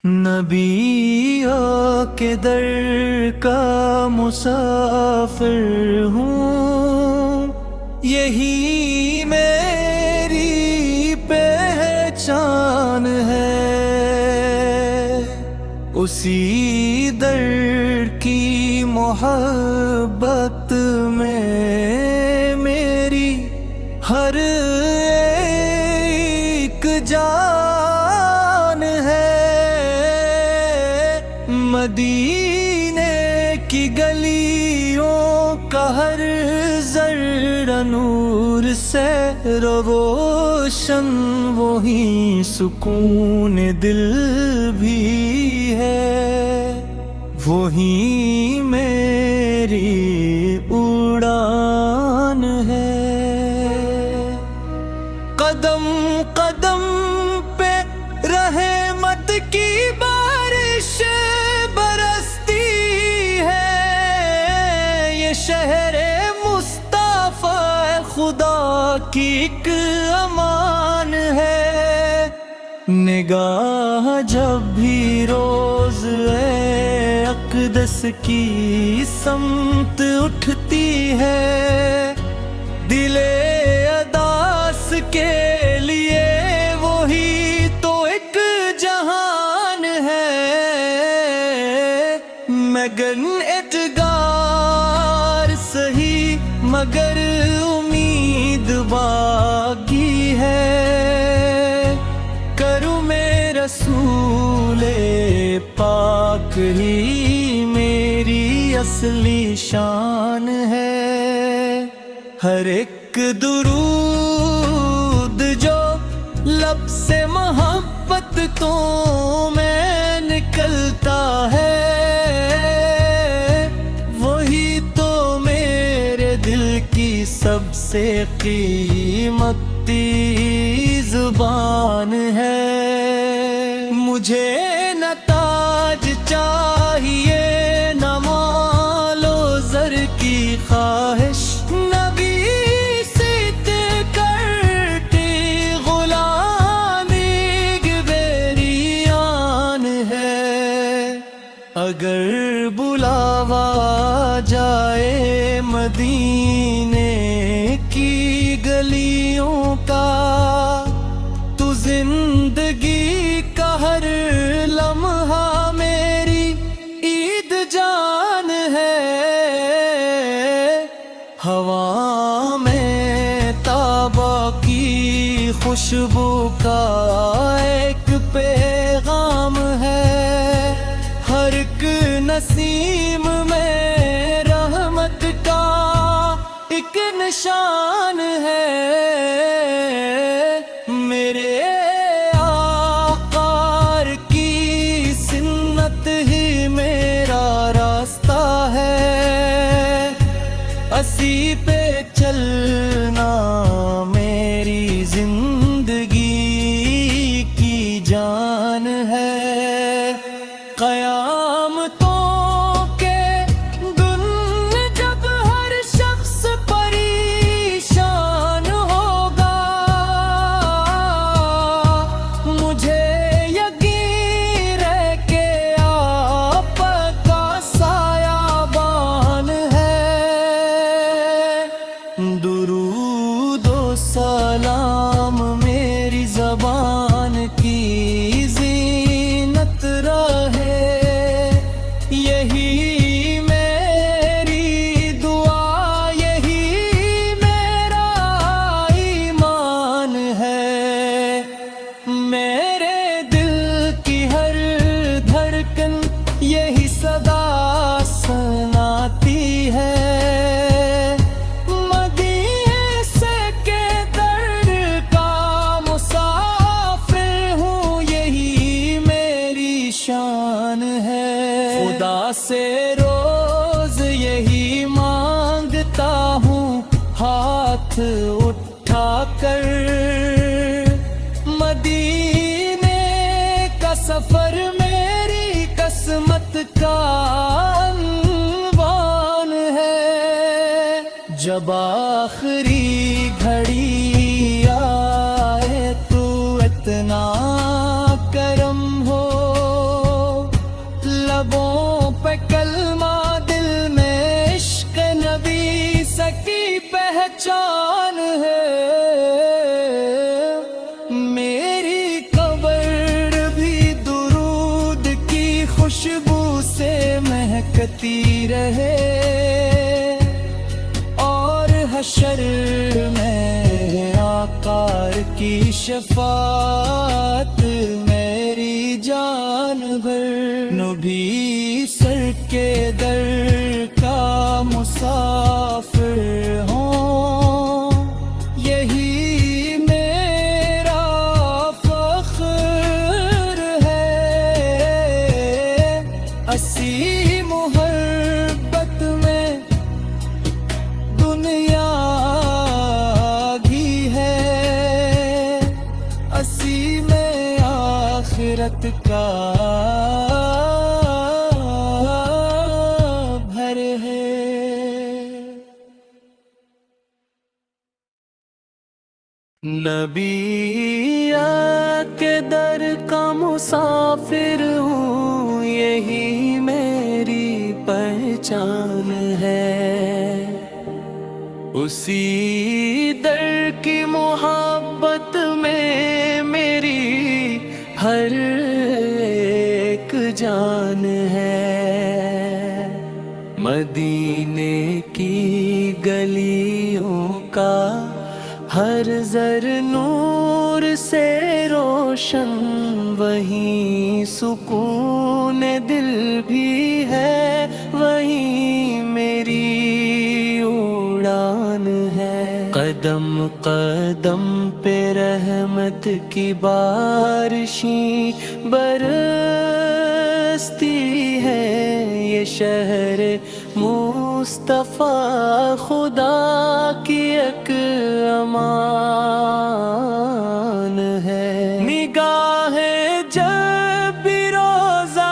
نبیوں کے در کا مسافر ہوں، یہی میری پہچان ہے۔ اسی در کی محبت میں میری ہر ایک جان ہے۔ مدینے کی گلیوں کا ہر ذرہ نور سے روشن، وہی سکون دل بھی ہے، وہی میری اڑان ہے۔ قدم قدم پہ رحمت کی بارش برستی ہے، یہ شہر مصطفیٰ خدا کی ایک امان ہے۔ نگاہ جب بھی روز اقدس کی سمت اٹھتی ہے، دل اداس کے لیے وہی تو ایک جہان ہے۔ مگن اٹگار سہی مگر امید باقی ہے، کروں میں رسول پاک ہی میری اصلی شان ہے۔ ہر ایک درود جو لب سے محبت تو میں نکلتا ہے، وہی تو میرے دل کی سب سے قیمتی زبان ہے۔ مجھے نہ تاج چاہیے نہ مال و زر کی خواہش، نبی سیت کرتی غلامی گبریان ہے۔ اگر بلاوا جائے مدینے کی گلیوں کا، تو زندگی کا ہر لمحہ میری عید جان ہے۔ ہوا میں تابہ کی خوشبو کا ایک پیغام ہے، ہر ایک نسیم میں رحمت کا ایک نشان ہے۔ میرے آقا کی سنت ہی میرا راستہ ہے، اسی پہ چلنا میری زندگی کی جان ہے۔ قیامتوں کے دن جب ہر شخص پریشان ہوگا، مجھے یقین ہے کہ آپ کا سایہ بان ہے۔ درود و سلام میری زبان کی زینت رہے، یہی میری دعا، یہی میرا ایمان ہے۔ میرے دل کی ہر دھڑکن یہی صدا سناتی ہے، مدینے سے کے در کا مسافر ہوں، یہی میری شان ہے۔ خدا سے روز یہی مانگتا ہوں ہاتھ اٹھا کر، مدینے کا سفر میری قسمت کا عنوان ہے۔ جب آخری گھڑی آئے تو اتنا کرم ہو مہکتی رہے اور حشر میں آقا کی شفاعت میری جان بھر نبی سر کے در کا مسافر ہوں یہی میرا فخر ہے اسی محبت میں دنیا بھی ہے اسی میں آخرت کا بھر ہے نبی کے در کا مسافر ہوں یہی میری پہچان ہے اسی در کی محبت میں میری ہر ایک جان ہے مدینے کی گلیوں کا ہر زر نور سے روشن وہیں سکون دل بھی ہے وہیں میری اڑان ہے قدم قدم پہ رحمت کی بارشیں برستی ہے یہ شہر مصطفیٰ خدا کی ایک امان ہے نگاہ جب بھی روضہ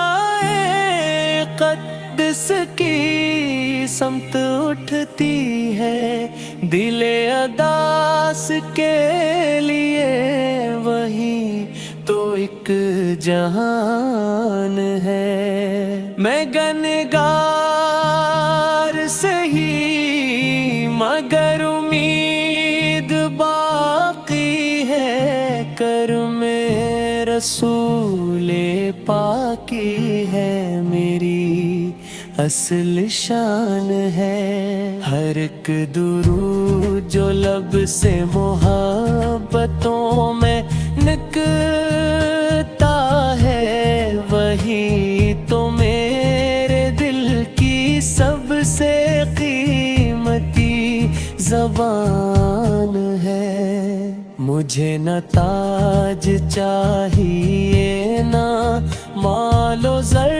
قدس کی سمت اٹھتی ہے دل اداس کے لیے وہی تو ایک جہان ہے میں گنہگار سہی مگر امید باقی ہے کرم رسول پاکی ہے میری اصل شان ہے ہر ایک درود جو لب سے محبتوں میں نکلتا ہے وہی تو میرے دل کی سب سے قیمتی زبان ہے مجھے نہ تاج چاہیے نہ مال و زر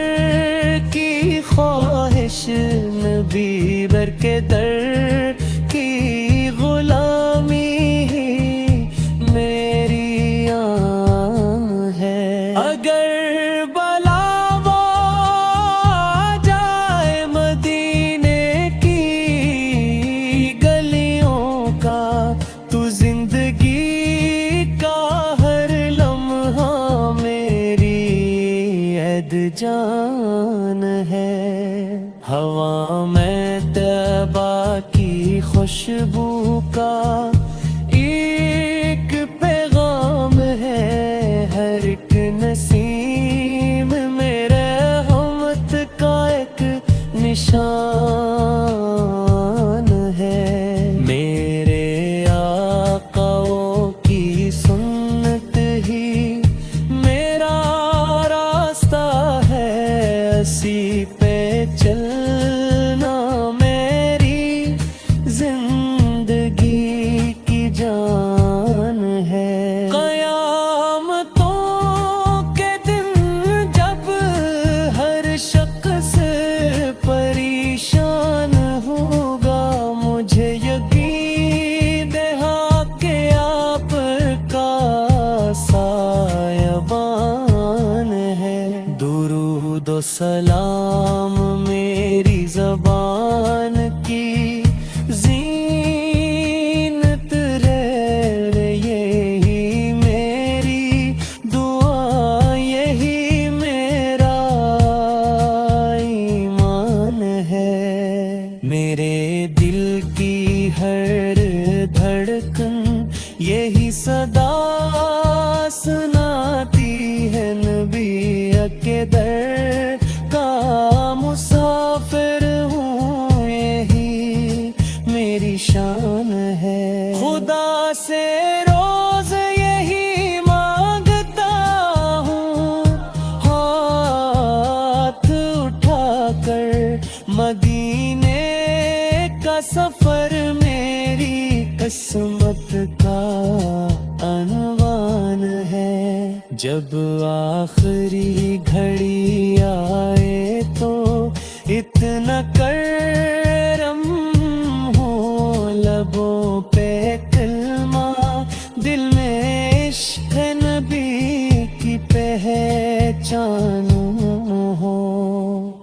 کی خواہش نبی بر کے در کی غلامی ہی میری آن ہے اگر بلا آ جائے مدینے کی گلیوں کا تو زندگی کا ہر لمحہ میری عید جان ہے ہوا میں طیبہ کی خوشبو کا ایک پیغام ہے ہر ایک نسیم میں رحمت کا ایک نشان ہے میرے آقاؤں کی سنت ہی میرا راستہ ہے اسی پہ چلنا میری زندگی کی جان ہے قیامتوں کے دن جب ہر شخص پریشان ہوگا مجھے یقین ہے کہ آپ کا سایبان ہے درود و سلام میری زبان کی زینت رہے یہی میری دعا یہی میرا ایمان ہے میرے دل کی ہر دھڑکن یہی صدا سناتی ہے نبی کے در کا مسافر مدینے کا سفر میری قسمت کا عنوان ہے، جب آخری گھڑی آئے تو اتنا کرم ہو، لبوں پہ کلمہ دل میں عشق نبی کی پہچان ہو،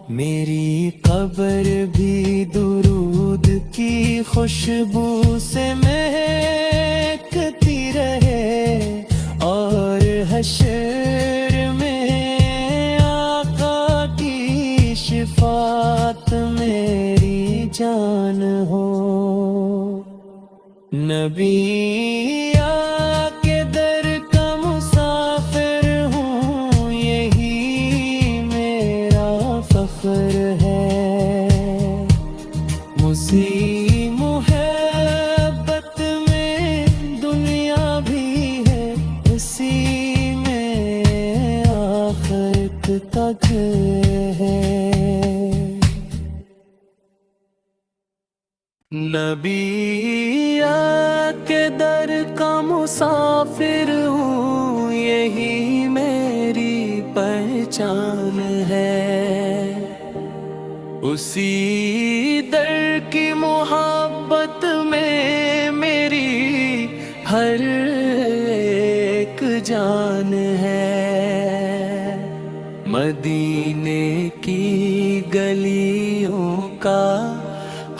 میری قبر بھی درود کی خوشبو سے مہکتی رہے، اور حشر میں آقا کی شفاعت میری جان ہو، نبی کے در کا مسافر ہوں، یہی میرا فخر ہے، اسی محبت میں دنیا بھی ہے، اسی میں آخرت تک ہے، نبی کے در کا مسافر ہوں، یہی میری پہچان ہے، اسی در کی محبت میں میری ہر ایک جان ہے، مدینے کی گلیوں کا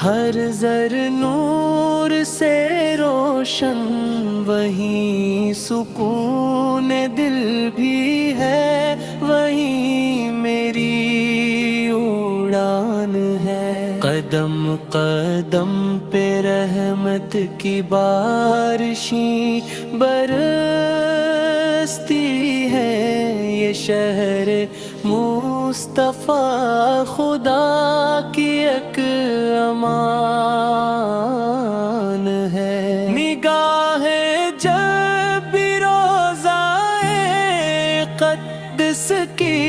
ہر زر نور سے روشن، وہیں سکون دل بھی ہے، وہیں میری اڑان ہے، قدم قدم پہ رحمت کی بارشیں برستی ہے، یہ شہر مصطفیٰ خدا کی ایک امان ہے، نگاہ جب بھی روضہ قدس کی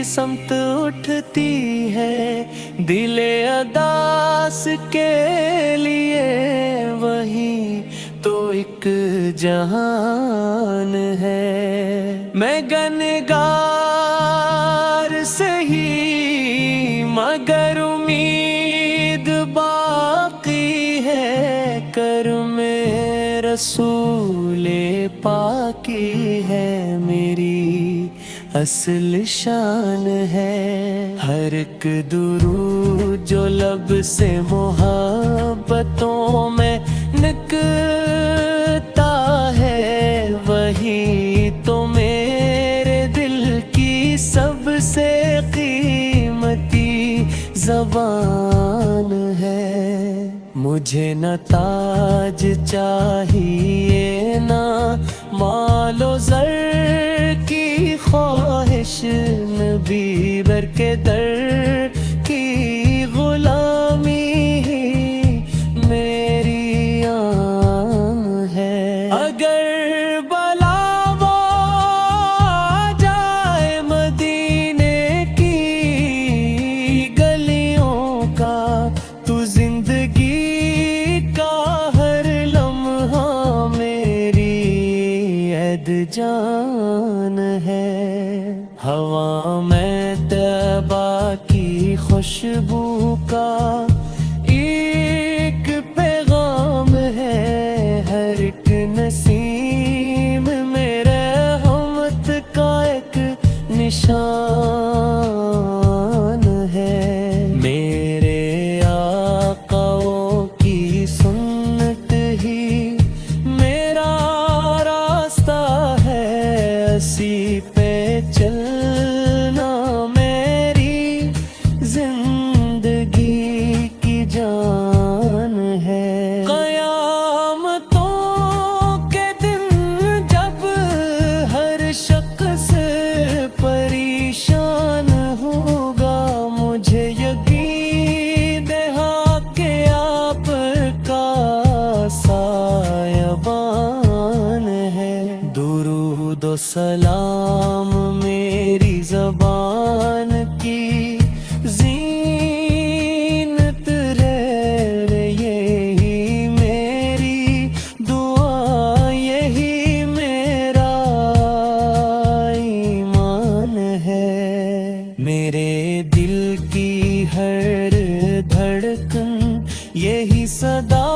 سمت اٹھتی ہے، دل اداس کے لیے وہی تو ایک جہان ہے، میں گنہگار سہی مگر امید باقی ہے، کرم رسول پاکی ہے، میری اصل شان ہے، ہر ایک درود جو لب سے محبتوں میں نکلتا ہے، وہی تو میرے دل کی سب سے قیمتی زبان ہے، مجھے نہ تاج چاہیے نہ مال و زر کی خواہش، نبی بر کے در کی غلامی ہی میری آن ہے، اگر بلا وہ آ جائے مدینے کی گلیوں کا، تو زندگی کا ہر لمحہ میری عید جان ہے، ہوا میں طیبہ کی خوشبو کا ایک پیغام ہے، ہر ایک نسیم میں رحمت کا ایک نشان ہے، میرے آقاؤں کی سنت ہی میرا راستہ ہے، اسی پہ چلنا میری زندگی کی جان ہے، قیامتوں کے دن جب ہر شخص پریشان میرے دل کی ہر دھڑکن یہی صدا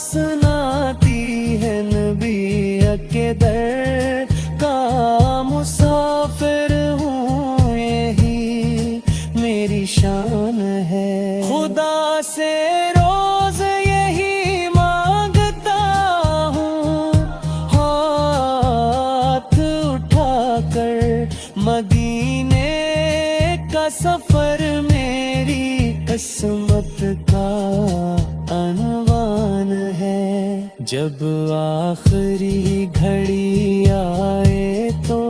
سناتی ہے، نبی کے در کا مسافر ہوں، یہی میری شان ہے۔ خدا سے روز یہی مانگتا ہوں، ہاتھ اٹھا کر مدینے کا سفر میری قسمت کا عنوان ہے۔ جب آخری گھڑی آئے تو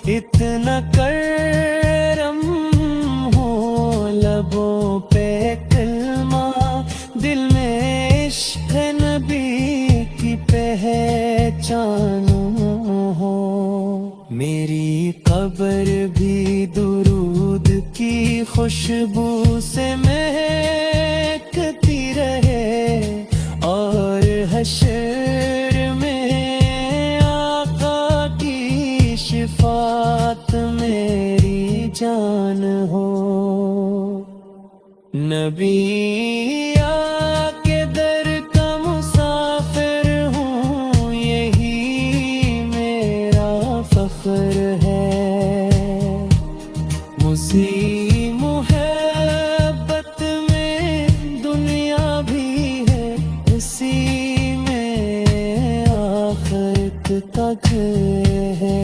اتنا کرم ہو، لبوں پہ کلمہ دل میں عشق نبی کی پہچان ہو۔ میری قبر بھی درود کی خوشبو سے مہکتی رہے، اور حشر میں آقا کی شفاعت میری جان ہو۔ نبی کے در کا مسافر ہوں، یہی میرا فخر ہے۔ اسی محبت میں دنیا بھی ہے، اسی میں آخرت کا گھر ہے۔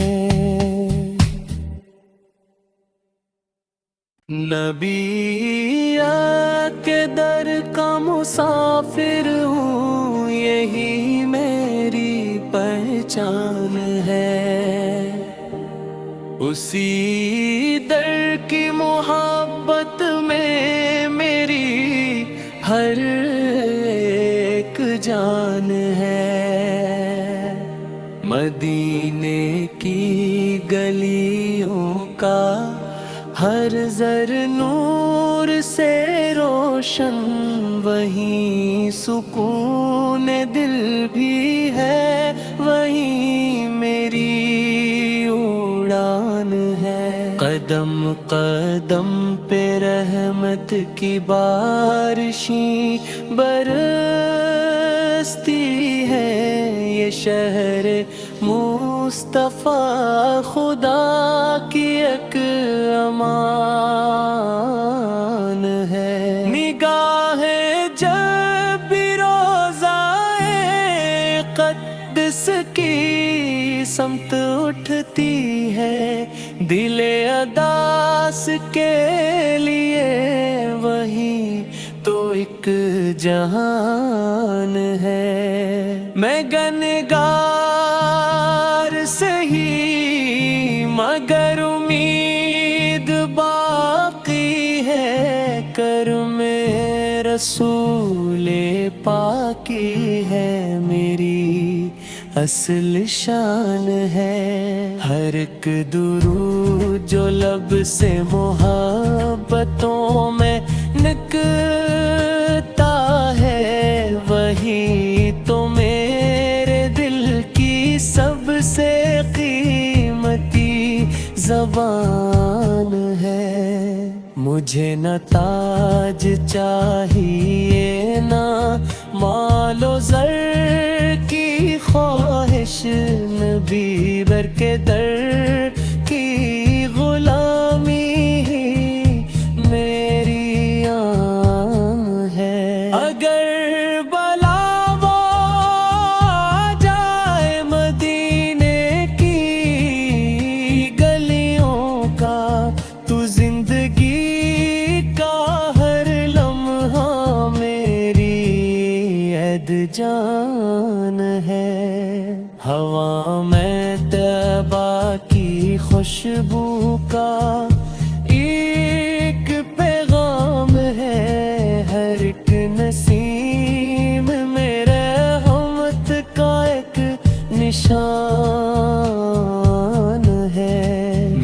نبی کے در کا مسافر ہوں، یہی میری پہچان ہے۔ اسی در کی محبت میں میری ہر ایک جان ہے۔ مدینے کی گلیوں کا ہر زر نور سے روشن، وہیں سکون دل بھی ہے، وہیں میری اڑان ہے۔ قدم قدم پہ رحمت کی بارشیں برستی ہے، یہ شہر مصطفیٰ خدا کی ایک امان ہے۔ نگاہ جب بھی روضہ قدس کی سمت اٹھتی ہے، دل اداس کے لیے وہی تو ایک جہان ہے۔ میں گنہگار سہی مگر امید باقی ہے، کرم رسول پاکی ہے، میری اصل شان ہے۔ ہر ایک درود جو لب سے محبتوں میں نکلتا ہے، وہی تو میرے دل کی سب سے قیمتی زبان ہے۔ مجھے نہ تاج چاہیے، نہ مال و زر کی خواہش، نبی بر کے در کی غلامی ہی میری آن ہے۔ اگر بلا وہ آ جائے مدینے کی گلیوں کا، تو زندگی کا ہر لمحہ میری عید جان ہے۔ ہوا میں طیبہ کی خوشبو کا ایک پیغام ہے، ہر ایک نسیم میں رحمت کا ایک نشان ہے۔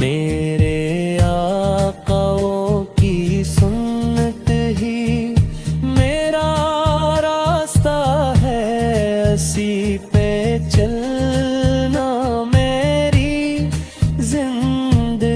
میرے آقاؤں کی سنت ہی میرا راستہ ہے، اسی پہ چلنا میری زندگی